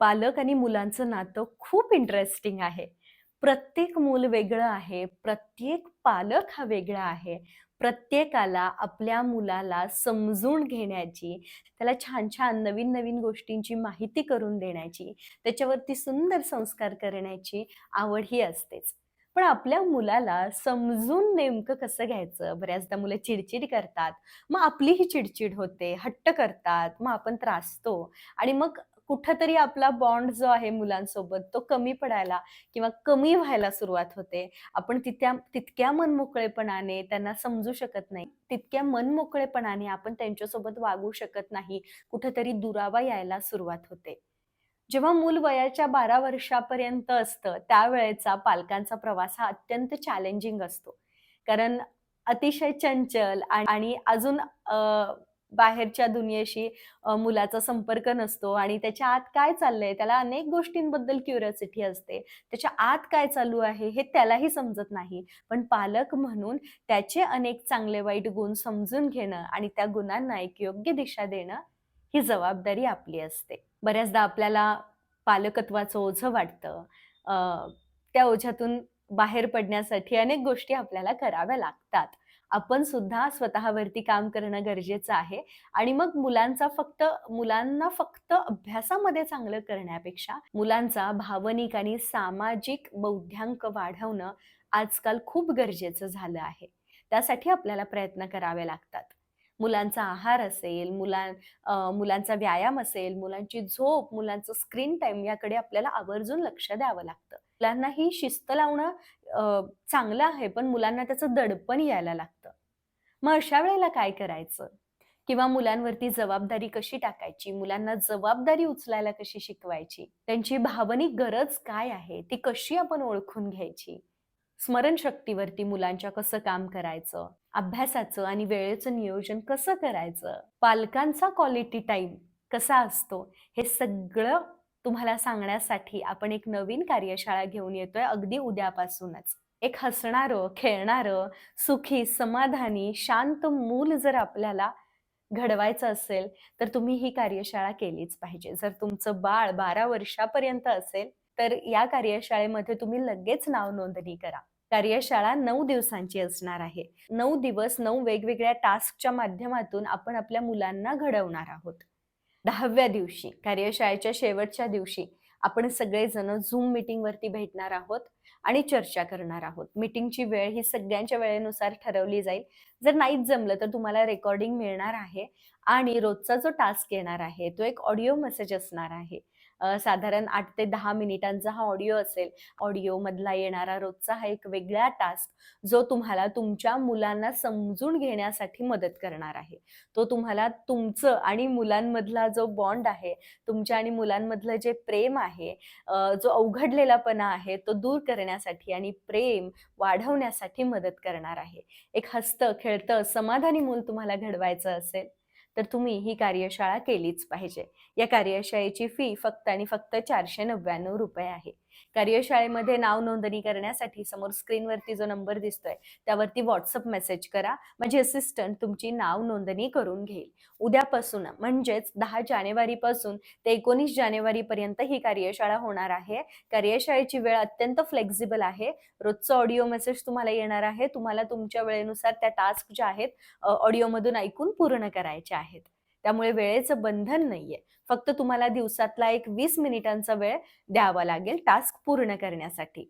पालक आणि मुलांचं नातं खूप इंटरेस्टिंग आहे. प्रत्येक मूल वेगळं आहे, प्रत्येक पालक हा वेगळा आहे. प्रत्येकाला आपल्या मुलाला समजून घेण्याची, त्याला छान-छान, नवीन-नवीन गोष्टींची माहिती करून देण्याची, त्याच्यावरती सुंदर संस्कार करण्याची आवड ही असतेच. पण आपल्या मुलाला समजून नेमकं कसं घ्यायचं? बऱ्याचदा मुलं चिड करतात. मग आपलीही चिड होते, हट्ट करतात, मग आपण त्रासतो आणि मग कुठेतरी आपला बॉन्ड जो आहे मुलांसोबत तो कमी पडायला किंवा कमी व्हायला सुरुवात होते. आपण तितक्या मनमोकळेपणाने त्यांना समजू शकत नाही. तितक्या मनमोकळेपणाने आपण त्यांच्यासोबत वागू शकत नाही. कुठेतरी दुरावा यायला सुरुवात होते. जेव्हा मूल वयाच्या 12 वर्षापर्यंत असतं, त्यावेळेचा पालकांचा प्रवास हा अत्यंत चॅलेंजिंग असतो. कारण अतिशय चंचल आणि अजून बाहेरच्या दुनियेशी मुलाचा संपर्क नसतो आणि त्याच्या आत काय चाललंय, त्याला अनेक गोष्टींबद्दल क्युरिओसिटी असते. त्याच्या आत काय चालू आहे, हे त्यालाही समजत नाही. पण पालक म्हणून त्याचे अनेक चांगले-वाईट गुण समजून घेणं आणि त्या गुणांना एक योग्य दिशा देणं, ही जबाबदारी आपली असते. बऱ्याचदा आपल्याला पालकत्वाचं ओझं वाटतं. अ, त्या ओझ्यातून बाहेर पडण्यासाठी अनेक गोष्टी आपल्याला कराव्या लागतात. आपण सुद्धा स्वतःवरती काम करणं गरजेचं आहे आणि मग मुलांना फक्त अभ्यासामध्ये चांगलं करण्यापेक्षा मुलांचा भावनिक आणि सामाजिक बौद्ध्यांक वाढवणं आजकाल खूप गरजेचं झालं आहे. त्यासाठी आपल्याला प्रयत्न करावे लागतात. मुलांचा आहार असेल, मुलांचा व्यायाम असेल, मुलांची झोप, मुलांचं स्क्रीन टाईम याकडे आपल्याला आवर्जून लक्ष द्यावं लागतं. मुलांना ही शिस्त लावणं चांगलं आहे, पण मुलांना त्याचं दडपण यायला लागतं. मग अशा वेळेला काय करायचं? किंवा मुलांवरती जबाबदारी कशी टाकायची? मुलांना जबाबदारी उचलायला कशी शिकवायची? त्यांची भावनिक गरज काय आहे? ती कशी आपण ओळखून घ्यायची? स्मरणशक्तीवरती मुलांच्या कसं काम करायचं? अभ्यासाचं आणि वेळेचं नियोजन कसं करायचं? पालकांचा क्वालिटी टाईम कसा असतो? हे सगळं तुम्हाला सांगण्यासाठी आपण एक नवीन कार्यशाळा घेऊन येतोय अगदी उद्यापासूनच. एक हसणारं, खेळणारं, सुखी, समाधानी, शांत मूल जर आपल्याला घडवायचं असेल, तर तुम्ही ही कार्यशाळा केलीच पाहिजे. जर तुमचं बाळ 12 वर्षापर्यंत असेल, तर या कार्यशाळेमध्ये तुम्ही लगेच नाव नोंदणी करा. कार्यशाळा 9 दिवसांची असणार आहे. 9 दिवस 9 वेगवेगळ्या टास्कच्या माध्यमातून आपण आपल्या मुलांना घडवणार आहोत. 10व्या दिवशी, कार्यशाळेच्या शेवटच्या दिवशी आपण सगळेजण Zoom मीटिंगवरती भेटणार आहोत आणि चर्चा करणार आहोत. मीटिंगची वेळ ही सगळ्यांच्या वेळेनुसार ठरवली जाईल. जर नाहीच जमलं तर तुम्हाला रेकॉर्डिंग मिळणार आहे आणि रोजचा जो टास्क येणार आहे, तो एक ऑडिओ मेसेज असणार आहे. साधारण 8 ते 10 मिनिटांचा हा ऑडिओ असेल. ऑडिओमधला येणारा रोजचा हा एक वेगळा टास्क, जो तुम्हाला तुमच्या मुलांना समजून घेण्यासाठी मदत करणार आहे. तो तुम्हाला तुमचं आणि मुलांमधला जो बॉन्ड आहे, तुमच्या आणि मुलांमधलं जे प्रेम आहे, जो अवघडलेलापणा आहे, तो दूर करण्यासाठी आणि प्रेम वाढवण्यासाठी मदत करणार आहे. एक हसतं, खेळतं, समाधानी मूल तुम्हाला घडवायचं असेल, तर तुम्ही ही कार्यशाळा केलीच पाहिजे. या कार्यशाळेची फी फक्त आणि फक्त ₹499 आहे. कार्यशाळेमध्ये नाव नोंदणी करण्यासाठी समोर स्क्रीनवरती जो नंबर दिसतोय, त्यावरती WhatsApp मेसेज करा. माझी असिस्टंट तुमची नाव नोंदणी करून घेईल. उद्यापासून म्हणजेच 10 जानेवारीपासून ते 19 जानेवारीपर्यंत ही कार्यशाळा होणार आहे. कार्यशाळेची वेळ अत्यंत फ्लेक्सिबल आहे. रोजचं ऑडिओ मेसेज तुम्हाला येणार आहे. तुम्हाला तुमच्या वेळेनुसार त्या टास्क ज्या आहेत ऑडिओमधून ऐकून पूर्ण करायच्या आहेत. त्यामुळे वेळेचं बंधन नाहीये. फक्त तुम्हाला दिवसातला एक 20 मिनिटांचा वेळ द्यावा लागेल टास्क पूर्ण करण्यासाठी.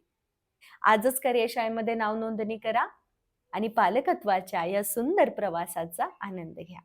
आजच कार्यशाळेमध्ये नाव नोंदणी करा आणि पालकत्वाच्या या सुंदर प्रवासाचा आनंद घ्या.